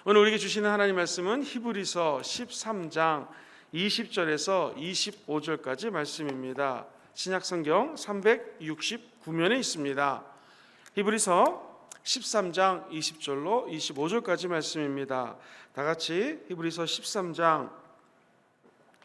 오늘 우리에게 주시는 하나님 말씀은 히브리서 13장 20절에서 25절까지 말씀입니다. 신약성경 369면에 있습니다. 히브리서 13장 20절로 25절까지 말씀입니다. 다 같이 히브리서 13장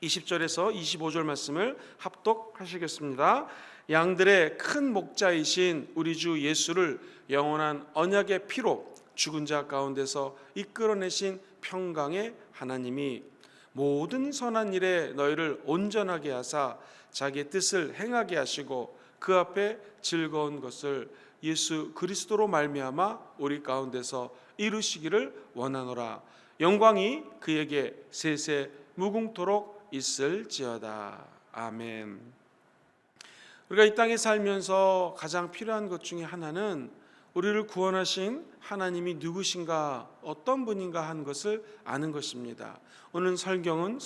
20절에서 25절 말씀을 합독하시겠습니다. 양들의 큰 목자이신 우리 주 예수를 영원한 언약의 피로 죽은 자 가운데서 이끌어내신 평강의 하나님이 모든 선한 일에 너희를 온전하게 하사 자기의 뜻을 행하게 하시고 그 앞에 즐거운 것을 예수 그리스도로 말미암아 우리 가운데서 이루시기를 원하노라. 영광이 그에게 세세 무궁토록 있을지어다. 아멘. 우리가 이 땅에 살면서 가장 필요한 것 중에 하나는 우리를 구원하신 하나님이 누구신가, 어떤 분인가 한 것을 아는 것입니다. 오늘 성경은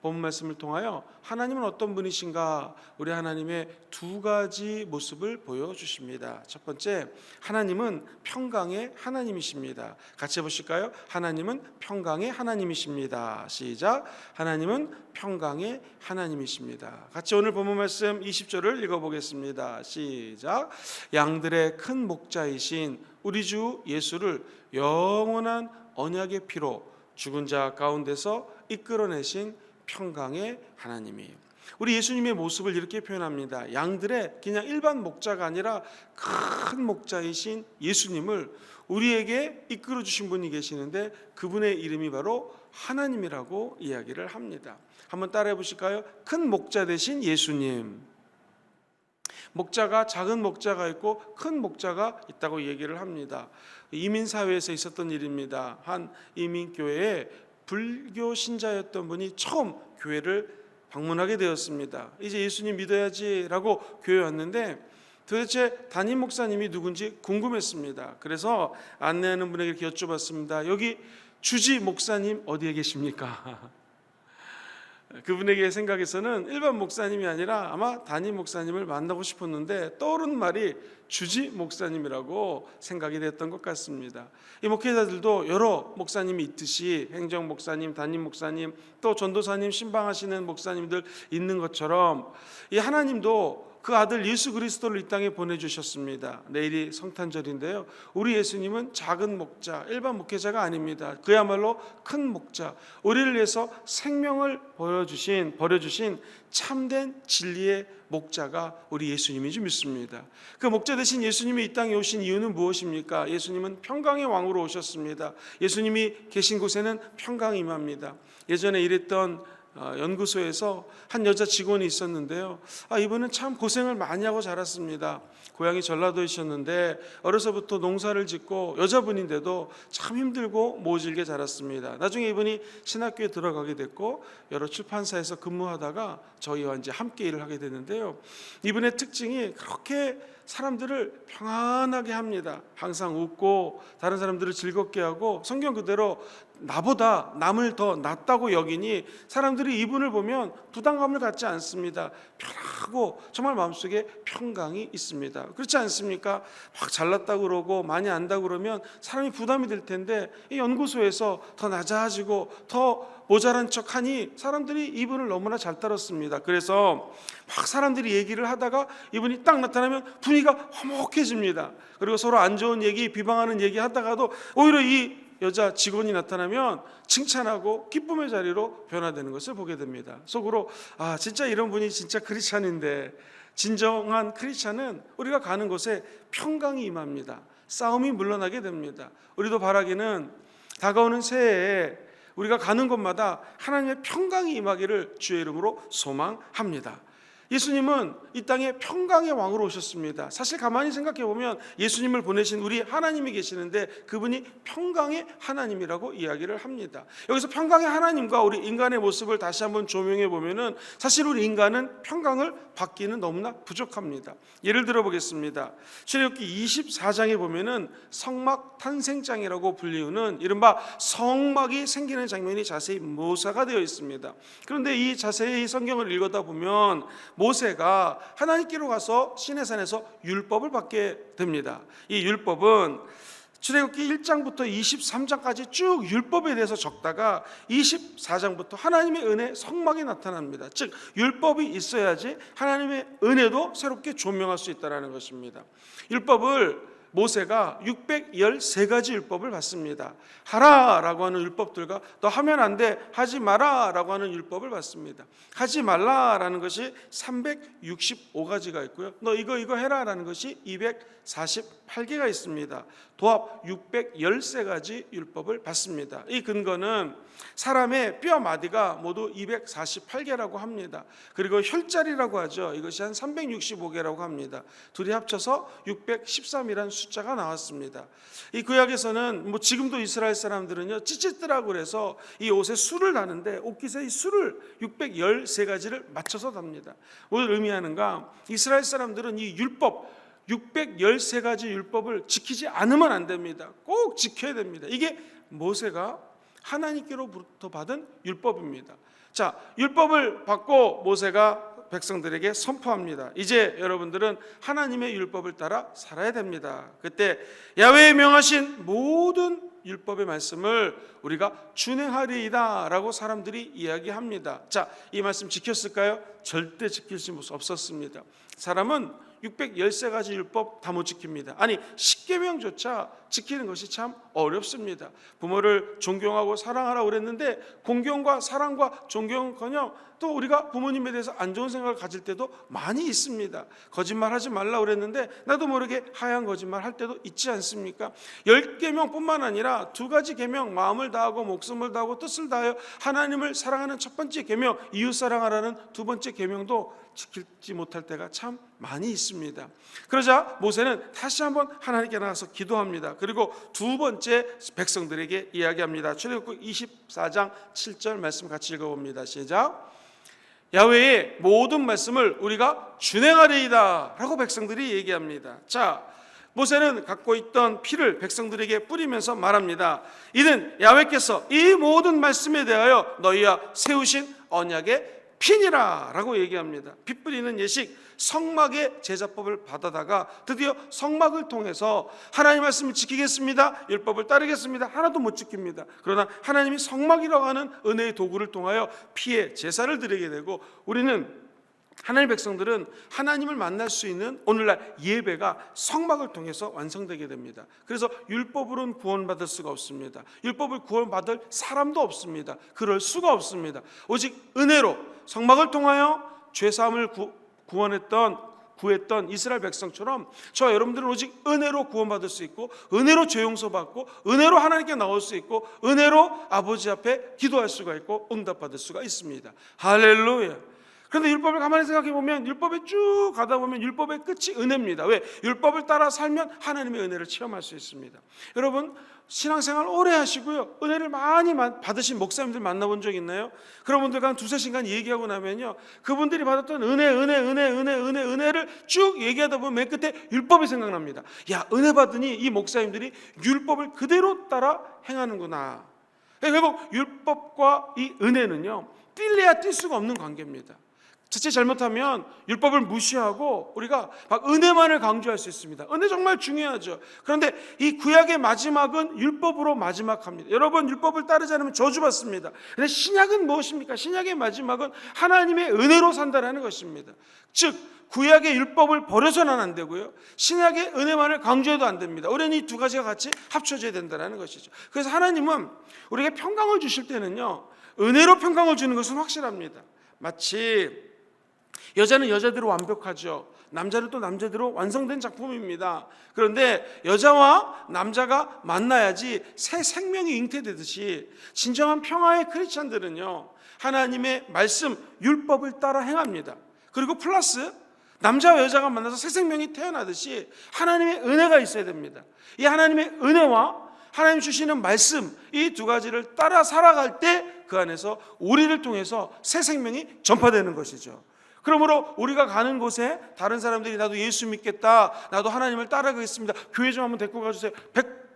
본 말씀을 통하여 하나님은 어떤 분이신가, 우리 하나님의 두 가지 모습을 보여주십니다. 첫 번째, 하나님은 평강의 하나님이십니다. 같이 해보실까요? 하나님은 평강의 하나님이십니다. 시작. 하나님은 평강의 하나님이십니다. 같이 오늘 본문 말씀 20절을 읽어보겠습니다. 시작. 양들의 큰 목자이신 우리 주 예수를 영원한 언약의 피로 죽은 자 가운데서 이끌어내신 평강의 하나님이, 우리 예수님의 모습을 이렇게 표현합니다. 양들의 그냥 일반 목자가 아니라 큰 목자이신 예수님을 우리에게 이끌어 주신 분이 계시는데 그분의 이름이 바로 하나님이라고 이야기를 합니다. 한번 따라해 보실까요? 큰 목자 되신 예수님. 목자가, 작은 목자가 있고 큰 목자가 있다고 얘기를 합니다. 이민사회에서 있었던 일입니다. 한 이민교회에 불교 신자였던 분이 처음 교회를 방문하게 되었습니다. 이제 예수님 믿어야지라고 교회에 왔는데 도대체 담임 목사님이 누군지 궁금했습니다. 그래서 안내하는 분에게 이렇게 여쭤봤습니다. 여기 주지 목사님 어디에 계십니까? 그분에게 생각에서는 일반 목사님이 아니라 아마 담임 목사님을 만나고 싶었는데 떠오르는 말이 주지 목사님이라고 생각이 됐던 것 같습니다. 이 목회자들도 여러 목사님이 있듯이 행정 목사님, 담임 목사님, 또 전도사님, 신방하시는 목사님들 있는 것처럼 이 하나님도 그 아들 예수 그리스도를 이 땅에 보내주셨습니다. 내일이 성탄절인데요, 우리 예수님은 작은 목자, 일반 목회자가 아닙니다. 그야말로 큰 목자, 우리를 위해서 생명을 버려주신 참된 진리의 목자가 우리 예수님인 줄 믿습니다. 그 목자 되신 예수님이 이 땅에 오신 이유는 무엇입니까? 예수님은 평강의 왕으로 오셨습니다. 예수님이 계신 곳에는 평강이 임합니다. 예전에 일했던 연구소에서 한 여자 직원이 있었는데요, 이분은 참 고생을 많이 하고 자랐습니다. 고향이 전라도이셨는데 어려서부터 농사를 짓고 여자분인데도 참 힘들고 모질게 자랐습니다. 나중에 이분이 신학교에 들어가게 됐고 여러 출판사에서 근무하다가 저희와 이제 함께 일을 하게 됐는데요, 이분의 특징이 그렇게 사람들을 평안하게 합니다. 항상 웃고 다른 사람들을 즐겁게 하고, 성경 그대로 나보다 남을 더 낫다고 여기니 사람들이 이분을 보면 부담감을 갖지 않습니다. 편하고 정말 마음속에 평강이 있습니다. 그렇지 않습니까? 막 잘났다고 그러고 많이 안다고 그러면 사람이 부담이 될 텐데, 이 연구소에서 더 낮아지고 더 모자란 척하니 사람들이 이분을 너무나 잘 따랐습니다. 그래서 막 사람들이 얘기를 하다가 이분이 딱 나타나면 분위기가 화목해집니다. 그리고 서로 안 좋은 얘기, 비방하는 얘기 하다가도 오히려 이 여자 직원이 나타나면 칭찬하고 기쁨의 자리로 변화되는 것을 보게 됩니다. 속으로 진짜 이런 분이 진짜 크리스찬인데, 진정한 크리스찬은 우리가 가는 곳에 평강이 임합니다. 싸움이 물러나게 됩니다. 우리도 바라기는 다가오는 새해에 우리가 가는 곳마다 하나님의 평강이 임하기를 주의 이름으로 소망합니다. 예수님은 이 땅에 평강의 왕으로 오셨습니다. 사실 가만히 생각해 보면 예수님을 보내신 우리 하나님이 계시는데 그분이 평강의 하나님이라고 이야기를 합니다. 여기서 평강의 하나님과 우리 인간의 모습을 다시 한번 조명해 보면은 사실 우리 인간은 평강을 받기는 너무나 부족합니다. 예를 들어 보겠습니다. 출애굽기 24장에 보면은 성막 탄생장이라고 불리우는 이른바 성막이 생기는 장면이 자세히 묘사가 되어 있습니다. 그런데 이 자세히 성경을 읽다 보면 모세가 하나님께로 가서 시내산에서 율법을 받게 됩니다. 이 율법은 출애굽기 1장부터 23장까지 쭉 율법에 대해서 적다가 24장부터 하나님의 은혜 성막이 나타납니다. 즉 율법이 있어야지 하나님의 은혜도 새롭게 조명할 수 있다는 것입니다. 율법을 모세가 613가지 율법을 받습니다. 하라라고 하는 율법들과 너 하면 안 돼, 하지 마라라고 하는 율법을 받습니다. 하지 말라라는 것이 365가지가 있고요. 너 이거 해라라는 것이 248개가 있습니다. 도합 613가지 율법을 받습니다. 이 근거는 사람의 뼈 마디가 모두 248개라고 합니다. 그리고 혈자리라고 하죠. 이것이 한 365개라고 합니다. 둘이 합쳐서 613이라는 숫자가 나왔습니다. 이 구약에서는 지금도 이스라엘 사람들은요 찌찌뜨라고 그래서 이 옷에 술을 다는데 옷깃에 이 술을 613가지를 맞춰서 답니다. 뭘 의미하는가? 이스라엘 사람들은 이 율법 613가지 율법을 지키지 않으면 안 됩니다. 꼭 지켜야 됩니다. 이게 모세가 하나님께로부터 받은 율법입니다. 자, 율법을 받고 모세가 백성들에게 선포합니다. 이제 여러분들은 하나님의 율법을 따라 살아야 됩니다. 그때 야훼의 명하신 모든 율법의 말씀을 우리가 준행하리이다 라고 사람들이 이야기합니다. 자, 이 말씀 지켰을까요? 절대 지킬 수 없었습니다. 사람은 613가지 율법 다 못 지킵니다. 아니 10계명조차 지키는 것이 참 어렵습니다. 부모를 존경하고 사랑하라고 그랬는데 공경과 사랑과 존경은커녕 또 우리가 부모님에 대해서 안 좋은 생각을 가질 때도 많이 있습니다. 거짓말하지 말라고 그랬는데 나도 모르게 하얀 거짓말 할 때도 있지 않습니까? 10계명뿐만 아니라 2가지 계명, 마음을 다하고 목숨을 다하고 뜻을 다하여 하나님을 사랑하는 첫 번째 계명, 이웃 사랑하라는 두 번째 계명도 지키지 못할 때가 참 많이 있습니다. 그러자 모세는 다시 한번 하나님께 나가서 기도합니다. 그리고 두 번째 백성들에게 이야기합니다. 출애굽기 24장 7절 말씀 같이 읽어봅니다. 시작. 야훼의 모든 말씀을 우리가 준행하리이다 라고 백성들이 얘기합니다. 자, 모세는 갖고 있던 피를 백성들에게 뿌리면서 말합니다. 이는 야훼께서 이 모든 말씀에 대하여 너희와 세우신 언약의 피니라 라고 얘기합니다. 피 뿌리는 예식, 성막의 제사법을 받아다가 드디어 성막을 통해서 하나님 말씀을 지키겠습니다, 율법을 따르겠습니다, 하나도 못 지킵니다. 그러나 하나님이 성막이라고 하는 은혜의 도구를 통하여 피의 제사를 드리게 되고 우리는 하나님의 백성들은 하나님을 만날 수 있는 오늘날 예배가 성막을 통해서 완성되게 됩니다. 그래서 율법으로는 구원받을 수가 없습니다. 율법을 구원받을 사람도 없습니다. 그럴 수가 없습니다. 오직 은혜로 성막을 통하여 죄사함을 구했던 이스라엘 백성처럼 저와 여러분들은 오직 은혜로 구원받을 수 있고 은혜로 죄 용서받고 은혜로 하나님께 나올 수 있고 은혜로 아버지 앞에 기도할 수가 있고 응답받을 수가 있습니다. 할렐루야. 그런데 율법을 가만히 생각해 보면 율법에 쭉 가다 보면 율법의 끝이 은혜입니다. 왜? 율법을 따라 살면 하나님의 은혜를 체험할 수 있습니다. 여러분 신앙생활 오래 하시고요 은혜를 많이 받으신 목사님들 만나본 적 있나요? 그런 분들과 한 2-3시간 얘기하고 나면요 그분들이 받았던 은혜를 쭉 얘기하다 보면 맨 끝에 율법이 생각납니다. 야, 은혜 받으니 이 목사님들이 율법을 그대로 따라 행하는구나. 결국 율법과 이 은혜는요 뛸래야 뛸 수가 없는 관계입니다. 자칫 잘못하면 율법을 무시하고 우리가 막 은혜만을 강조할 수 있습니다. 은혜 정말 중요하죠. 그런데 이 구약의 마지막은 율법으로 마지막합니다. 여러분 율법을 따르지 않으면 저주받습니다. 그런데 신약은 무엇입니까? 신약의 마지막은 하나님의 은혜로 산다라는 것입니다. 즉 구약의 율법을 버려서는 안 되고요 신약의 은혜만을 강조해도 안 됩니다. 우리는 이 두 가지가 같이 합쳐져야 된다는 것이죠. 그래서 하나님은 우리에게 평강을 주실 때는요 은혜로 평강을 주는 것은 확실합니다. 마치 여자는 여자대로 완벽하죠. 남자는 또 남자대로 완성된 작품입니다. 그런데 여자와 남자가 만나야지 새 생명이 잉태되듯이 진정한 평화의 크리스찬들은요 하나님의 말씀 율법을 따라 행합니다. 그리고 플러스 남자와 여자가 만나서 새 생명이 태어나듯이 하나님의 은혜가 있어야 됩니다. 이 하나님의 은혜와 하나님 주시는 말씀 이 두 가지를 따라 살아갈 때 그 안에서 우리를 통해서 새 생명이 전파되는 것이죠. 그러므로 우리가 가는 곳에 다른 사람들이 나도 예수 믿겠다, 나도 하나님을 따라가겠습니다, 교회 좀 한번 데리고 가주세요,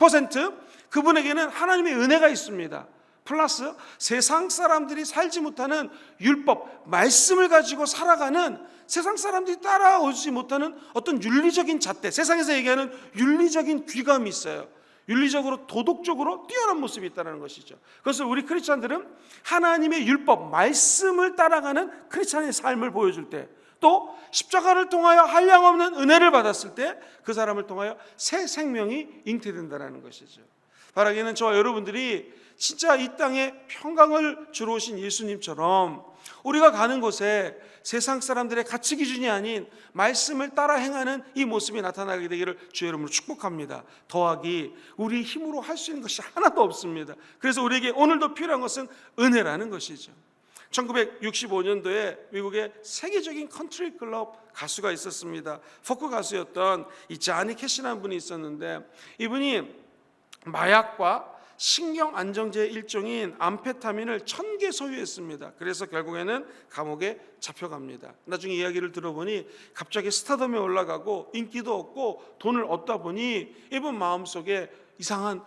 100% 그분에게는 하나님의 은혜가 있습니다. 플러스 세상 사람들이 살지 못하는 율법, 말씀을 가지고 살아가는 세상 사람들이 따라오지 못하는 어떤 윤리적인 잣대, 세상에서 얘기하는 윤리적인 귀감이 있어요. 윤리적으로 도덕적으로 뛰어난 모습이 있다는 것이죠. 그래서 우리 크리스찬들은 하나님의 율법, 말씀을 따라가는 크리스찬의 삶을 보여줄 때, 또 십자가를 통하여 한량없는 은혜를 받았을 때 그 사람을 통하여 새 생명이 잉태된다는 것이죠. 바라기는 저와 여러분들이 진짜 이 땅에 평강을 주러 오신 예수님처럼 우리가 가는 곳에 세상 사람들의 가치 기준이 아닌 말씀을 따라 행하는 이 모습이 나타나게 되기를 주의 이름으로 축복합니다. 더하기 우리 힘으로 할 수 있는 것이 하나도 없습니다. 그래서 우리에게 오늘도 필요한 것은 은혜라는 것이죠. 1965년도에 미국의 세계적인 컨트리 클럽 가수가 있었습니다. 포크 가수였던 이 자니 캐시라는 분이 있었는데, 이분이 마약과 신경 안정제의 일종인 암페타민을 1000개 소유했습니다. 그래서 결국에는 감옥에 잡혀갑니다. 나중에 이야기를 들어보니 갑자기 스타덤에 올라가고 인기도 얻고 돈을 얻다 보니 이분 마음속에 이상한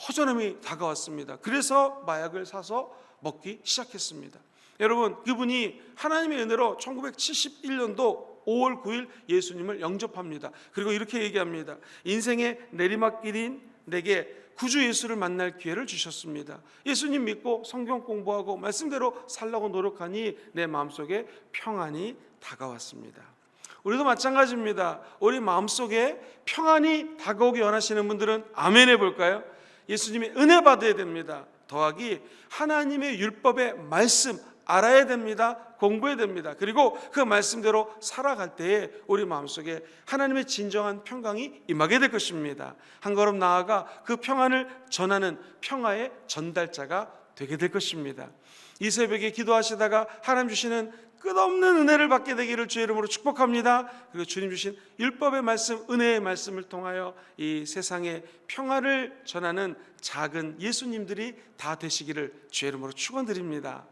허전함이 다가왔습니다. 그래서 마약을 사서 먹기 시작했습니다. 여러분, 그분이 하나님의 은혜로 1971년도 5월 9일 예수님을 영접합니다. 그리고 이렇게 얘기합니다. 인생의 내리막길인 내게 구주 예수를 만날 기회를 주셨습니다. 예수님 믿고 성경 공부하고 말씀대로 살려고 노력하니 내 마음속에 평안이 다가왔습니다. 우리도 마찬가지입니다. 우리 마음속에 평안이 다가오기 원하시는 분들은 아멘 해볼까요? 예수님의 은혜 받아야 됩니다. 더하기 하나님의 율법의 말씀 알아야 됩니다. 공부해야 됩니다. 그리고 그 말씀대로 살아갈 때에 우리 마음속에 하나님의 진정한 평강이 임하게 될 것입니다. 한 걸음 나아가 그 평안을 전하는 평화의 전달자가 되게 될 것입니다. 이 새벽에 기도하시다가 하나님 주시는 끝없는 은혜를 받게 되기를 주의 이름으로 축복합니다. 그리고 주님 주신 율법의 말씀, 은혜의 말씀을 통하여 이 세상에 평화를 전하는 작은 예수님들이 다 되시기를 주의 이름으로 축원드립니다.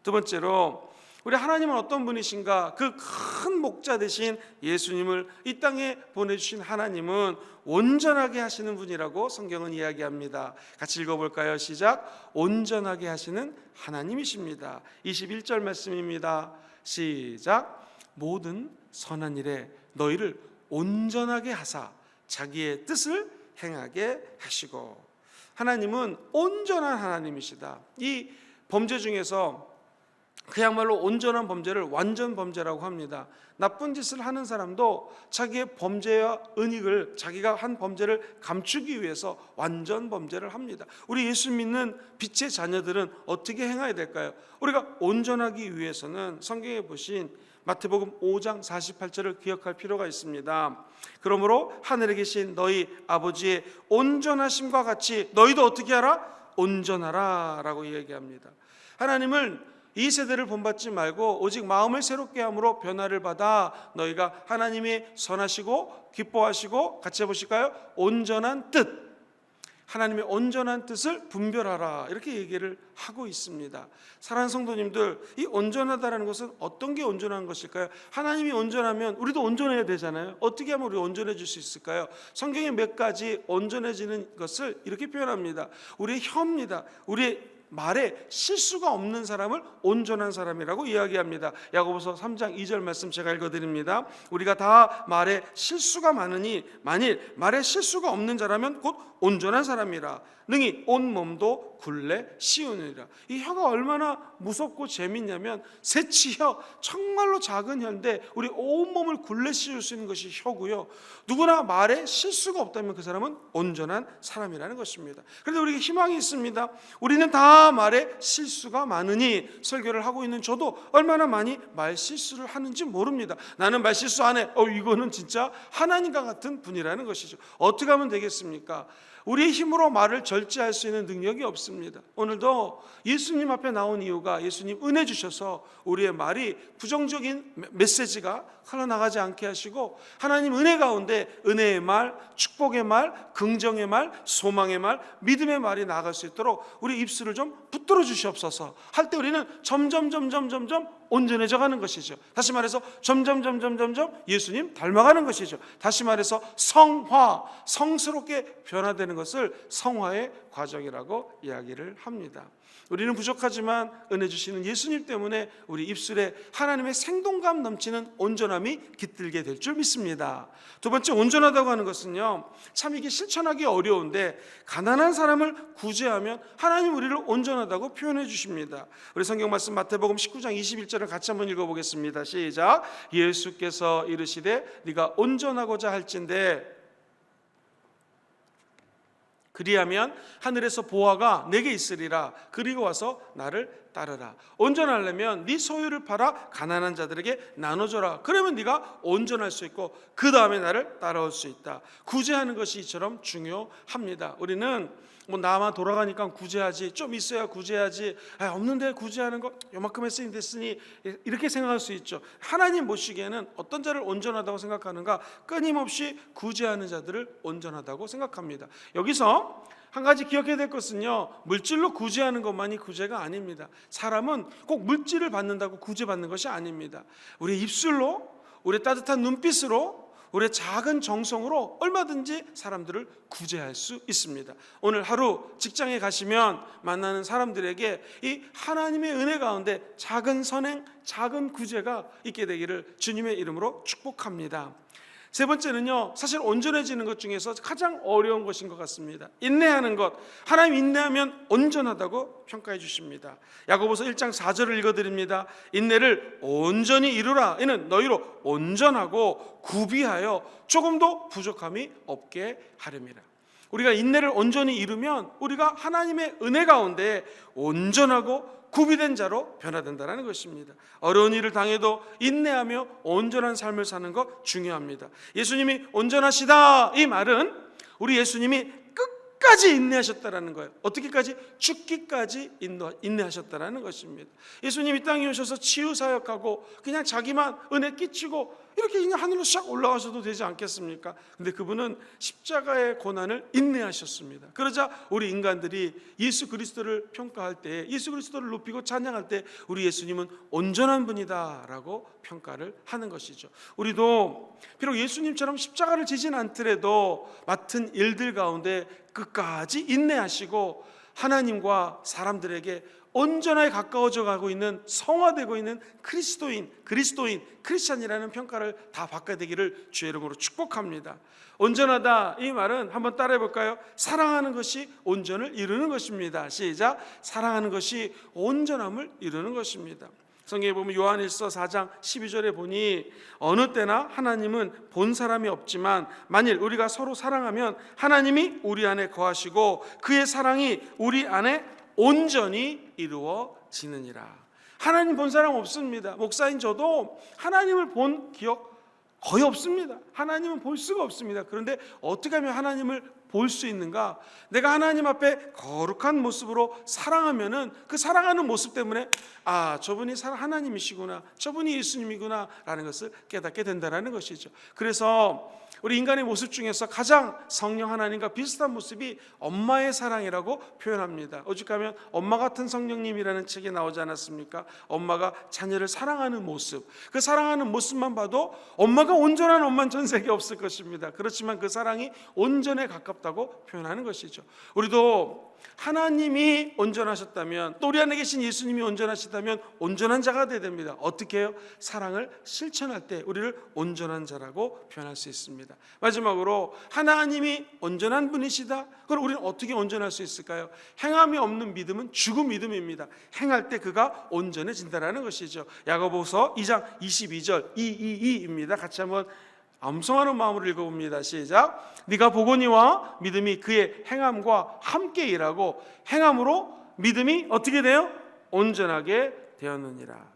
두 번째로, 우리 하나님은 어떤 분이신가? 그 큰 목자 되신 예수님을 이 땅에 보내주신 하나님은 온전하게 하시는 분이라고 성경은 이야기합니다. 같이 읽어볼까요? 시작. 온전하게 하시는 하나님이십니다. 21절 말씀입니다. 시작. 모든 선한 일에 너희를 온전하게 하사 자기의 뜻을 행하게 하시고. 하나님은 온전한 하나님이시다. 이 범죄 중에서 그야말로 온전한 범죄를 완전 범죄라고 합니다. 나쁜 짓을 하는 사람도 자기의 범죄와 은닉을, 자기가 한 범죄를 감추기 위해서 완전 범죄를 합니다. 우리 예수 믿는 빛의 자녀들은 어떻게 행해야 될까요? 우리가 온전하기 위해서는 성경에 보신 마태복음 5장 48절을 기억할 필요가 있습니다. 그러므로 하늘에 계신 너희 아버지의 온전하심과 같이 너희도 어떻게 하라? 온전하라 라고 얘기합니다. 하나님을 이 세대를 본받지 말고 오직 마음을 새롭게 함으로 변화를 받아 너희가 하나님의 선하시고 기뻐하시고, 같이 해보실까요? 온전한 뜻, 하나님의 온전한 뜻을 분별하라, 이렇게 얘기를 하고 있습니다. 사랑하는 성도님들, 이 온전하다는 것은 어떤 게 온전한 것일까요? 하나님이 온전하면 우리도 온전해야 되잖아요. 어떻게 하면 우리 온전해질 수 있을까요? 성경의 몇 가지 온전해지는 것을 이렇게 표현합니다. 우리의 혀입니다. 우리의 말에 실수가 없는 사람을 온전한 사람이라고 이야기합니다. 야고보서 3장 2절 말씀 제가 읽어드립니다. 우리가 다 말에 실수가 많으니 만일 말에 실수가 없는 자라면 곧 온전한 사람이라. 능히 온 몸도 굴레 씌우느니라. 이 혀가 얼마나 무섭고 재밌냐면 새치혀, 정말로 작은 혀인데 우리 온몸을 굴레 씌울 수 있는 것이 혀고요. 누구나 말에 실수가 없다면 그 사람은 온전한 사람이라는 것입니다. 그런데 우리에게 희망이 있습니다. 우리는 다 말에 실수가 많으니, 설교를 하고 있는 저도 얼마나 많이 말 실수를 하는지 모릅니다. 나는 말 실수 안 해. 이거는 진짜 하나님과 같은 분이라는 것이죠. 어떻게 하면 되겠습니까? 우리의 힘으로 말을 절제할 수 있는 능력이 없습니다. 오늘도 예수님 앞에 나온 이유가 예수님 은혜 주셔서 우리의 말이 부정적인 메시지가 흘러나가지 않게 하시고, 하나님 은혜 가운데 은혜의 말, 축복의 말, 긍정의 말, 소망의 말, 믿음의 말이 나아갈 수 있도록 우리 입술을 좀 붙들어 주시옵소서. 할 때 우리는 점점 온전해져 가는 것이죠. 다시 말해서 점점 예수님 닮아가는 것이죠. 다시 말해서 성화, 성스럽게 변화되는 것을 성화의 과정이라고 이야기를 합니다. 우리는 부족하지만 은혜 주시는 예수님 때문에 우리 입술에 하나님의 생동감 넘치는 온전함이 깃들게 될 줄 믿습니다. 두 번째, 온전하다고 하는 것은요, 참 이게 실천하기 어려운데 가난한 사람을 구제하면 하나님 우리를 온전하다고 표현해 주십니다. 우리 성경 말씀 마태복음 19장 21절을 같이 한번 읽어보겠습니다. 시작. 예수께서 이르시되 네가 온전하고자 할진대 그리하면 하늘에서 보화가 내게 있으리라. 그리고 와서 나를 따르라. 온전하려면 네 소유를 팔아 가난한 자들에게 나눠줘라. 그러면 네가 온전할 수 있고 그 다음에 나를 따라올 수 있다. 구제하는 것이 이처럼 중요합니다. 우리는 나만 돌아가니까 구제하지, 좀 있어야 구제하지, 없는데 구제하는 거 요만큼 했으니 됐으니, 이렇게 생각할 수 있죠. 하나님 보시기에는 어떤 자를 온전하다고 생각하는가? 끊임없이 구제하는 자들을 온전하다고 생각합니다. 여기서 한 가지 기억해야 될 것은요, 물질로 구제하는 것만이 구제가 아닙니다. 사람은 꼭 물질을 받는다고 구제받는 것이 아닙니다. 우리의 입술로, 우리의 따뜻한 눈빛으로, 우리의 작은 정성으로 얼마든지 사람들을 구제할 수 있습니다. 오늘 하루 직장에 가시면 만나는 사람들에게 이 하나님의 은혜 가운데 작은 선행, 작은 구제가 있게 되기를 주님의 이름으로 축복합니다. 세 번째는요, 사실 온전해지는 것 중에서 가장 어려운 것인 것 같습니다. 인내하는 것. 하나님 인내하면 온전하다고 평가해 주십니다. 야고보서 1장 4절을 읽어드립니다. 인내를 온전히 이루라. 이는 너희로 온전하고 구비하여 조금도 부족함이 없게 하렵니다. 우리가 인내를 온전히 이루면 우리가 하나님의 은혜 가운데 온전하고 구비된 자로 변화된다는 것입니다. 어려운 일을 당해도 인내하며 온전한 삶을 사는 것 중요합니다. 예수님이 온전하시다, 이 말은 우리 예수님이 끝까지 인내하셨다라는 거예요. 어떻게까지? 죽기까지 인내하셨다라는 것입니다. 예수님이 이 땅에 오셔서 치유사역하고 그냥 자기만 은혜 끼치고 이렇게 그냥 하늘로 싹 올라가셔도 되지 않겠습니까? 근데 그분은 십자가의 고난을 인내하셨습니다. 그러자 우리 인간들이 예수 그리스도를 평가할 때, 예수 그리스도를 높이고 찬양할 때 우리 예수님은 온전한 분이다라고 평가를 하는 것이죠. 우리도 비록 예수님처럼 십자가를 지진 않더라도 맡은 일들 가운데 끝까지 인내하시고 하나님과 사람들에게 온전하게 가까워져 가고 있는, 성화되고 있는 그리스도인, 크리스찬이라는 평가를 다 받게 되기를 주의 이름으로 축복합니다. 온전하다, 이 말은 한번 따라해 볼까요? 사랑하는 것이 온전을 이루는 것입니다. 시작. 사랑하는 것이 온전함을 이루는 것입니다. 성경에 보면 요한일서 4장 12절에 보니 어느 때나 하나님은 본 사람이 없지만 만일 우리가 서로 사랑하면 하나님이 우리 안에 거하시고 그의 사랑이 우리 안에 온전히 이루어지느니라. 하나님 본 사람 없습니다. 목사인 저도 하나님을 본 기억 거의 없습니다. 하나님은 볼 수가 없습니다. 그런데 어떻게 하면 하나님을 볼 수 있는가? 내가 하나님 앞에 거룩한 모습으로 사랑하면은 그 사랑하는 모습 때문에 저분이 하나님이시구나, 저분이 예수님이구나 라는 것을 깨닫게 된다는 것이죠. 그래서 우리 인간의 모습 중에서 가장 성령 하나님과 비슷한 모습이 엄마의 사랑이라고 표현합니다. 오죽하면 엄마 같은 성령님이라는 책에 나오지 않았습니까? 엄마가 자녀를 사랑하는 모습, 그 사랑하는 모습만 봐도 엄마가 온전한 엄마는 전 세계에 없을 것입니다. 그렇지만 그 사랑이 온전에 가깝다고 표현하는 것이죠. 우리도 하나님이 온전하셨다면, 또 우리 안에 계신 예수님이 온전하시다면 온전한 자가 되어야 됩니다. 어떻게 해요? 사랑을 실천할 때 우리를 온전한 자라고 표현할 수 있습니다. 마지막으로 하나님이 온전한 분이시다. 그럼 우리는 어떻게 온전할 수 있을까요? 행함이 없는 믿음은 죽은 믿음입니다. 행할 때 그가 온전해진다는 것이죠. 야고보서 2장 22절 222입니다. 같이 한번 암송하는 마음으로 읽어봅니다. 시작. 네가 보거니와 믿음이 그의 행함과 함께 일하고 행함으로 믿음이 어떻게 돼요? 온전하게 되었느니라.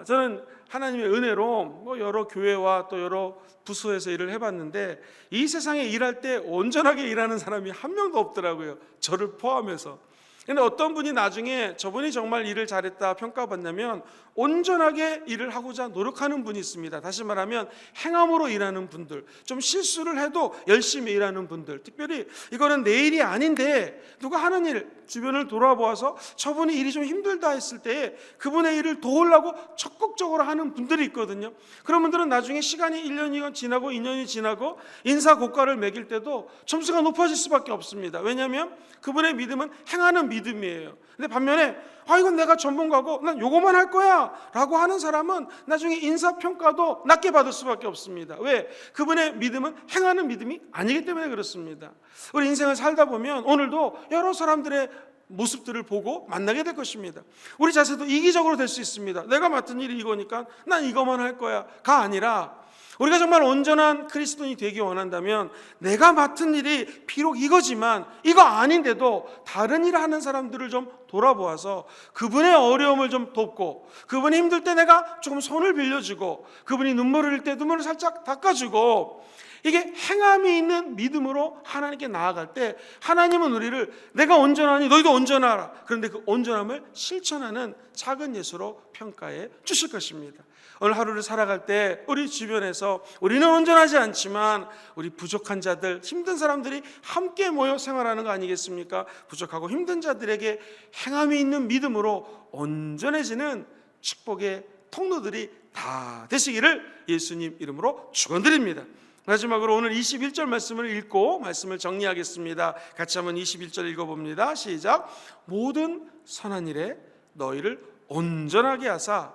저는 하나님의 은혜로 여러 교회와 또 여러 부서에서 일을 해봤는데 이 세상에 일할 때 온전하게 일하는 사람이 한 명도 없더라고요. 저를 포함해서. 근데 어떤 분이 나중에 저분이 정말 일을 잘했다 평가받냐면 온전하게 일을 하고자 노력하는 분이 있습니다. 다시 말하면 행함으로 일하는 분들, 좀 실수를 해도 열심히 일하는 분들, 특별히 이거는 내 일이 아닌데 누가 하는 일 주변을 돌아보아서 저분이 일이 좀 힘들다 했을 때 그분의 일을 도우려고 적극적으로 하는 분들이 있거든요. 그런 분들은 나중에 시간이 1년이 지나고 2년이 지나고 인사 고과를 매길 때도 점수가 높아질 수밖에 없습니다. 왜냐하면 그분의 믿음은 행하는 믿음이에요. 근데 반면에 이건 내가 전문가고 난 요거만 할 거야 라고 하는 사람은 나중에 인사평가도 낮게 받을 수밖에 없습니다. 왜? 그분의 믿음은 행하는 믿음이 아니기 때문에 그렇습니다. 우리 인생을 살다 보면 오늘도 여러 사람들의 모습들을 보고 만나게 될 것입니다. 우리 자세도 이기적으로 될 수 있습니다. 내가 맡은 일이 이거니까 난 이거만 할 거야가 아니라 우리가 정말 온전한 그리스도인이 되기 원한다면 내가 맡은 일이 비록 이거지만 이거 아닌데도 다른 일을 하는 사람들을 좀 돌아보아서 그분의 어려움을 좀 돕고 그분이 힘들 때 내가 조금 손을 빌려주고 그분이 눈물을 흘릴 때 눈물을 살짝 닦아주고 이게 행함이 있는 믿음으로 하나님께 나아갈 때 하나님은 우리를 내가 온전하니 너희도 온전하라. 그런데 그 온전함을 실천하는 작은 예수로 평가해 주실 것입니다. 오늘 하루를 살아갈 때 우리 주변에서 우리는 온전하지 않지만 우리 부족한 자들, 힘든 사람들이 함께 모여 생활하는 거 아니겠습니까? 부족하고 힘든 자들에게 행함이 있는 믿음으로 온전해지는 축복의 통로들이 다 되시기를 예수님 이름으로 축원드립니다. 마지막으로 오늘 21절 말씀을 읽고 말씀을 정리하겠습니다. 같이 한번 21절 읽어봅니다. 시작. 모든 선한 일에 너희를 온전하게 하사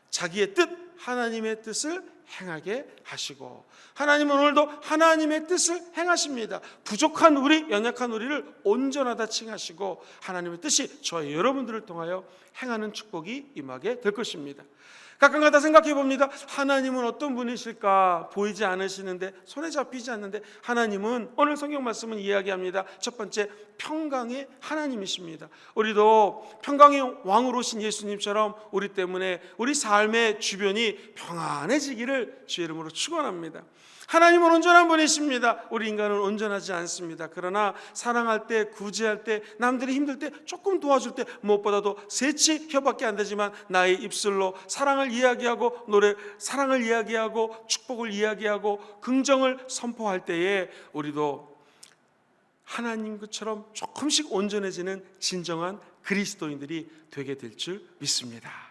자기의 뜻 하나님의 뜻을 행하게 하시고 하나님은 오늘도 하나님의 뜻을 행하십니다. 부족한 우리, 연약한 우리를 온전하다 칭하시고 하나님의 뜻이 저희 여러분들을 통하여 행하는 축복이 임하게 될 것입니다. 가끔가다 생각해 봅니다. 하나님은 어떤 분이실까? 보이지 않으시는데 손에 잡히지 않는데 하나님은 오늘 성경 말씀은 이야기합니다. 첫 번째 평강의 하나님이십니다. 우리도 평강의 왕으로 오신 예수님처럼 우리 때문에 우리 삶의 주변이 평안해지기를 주의 이름으로 축원합니다. 하나님은 온전한 분이십니다. 우리 인간은 온전하지 않습니다. 그러나 사랑할 때, 구제할 때, 남들이 힘들 때 조금 도와줄 때 무엇보다도 세치 혀밖에 안 되지만 나의 입술로 사랑을 이야기하고 사랑을 이야기하고 축복을 이야기하고 긍정을 선포할 때에 우리도 하나님 것처럼 조금씩 온전해지는 진정한 그리스도인들이 되게 될 줄 믿습니다.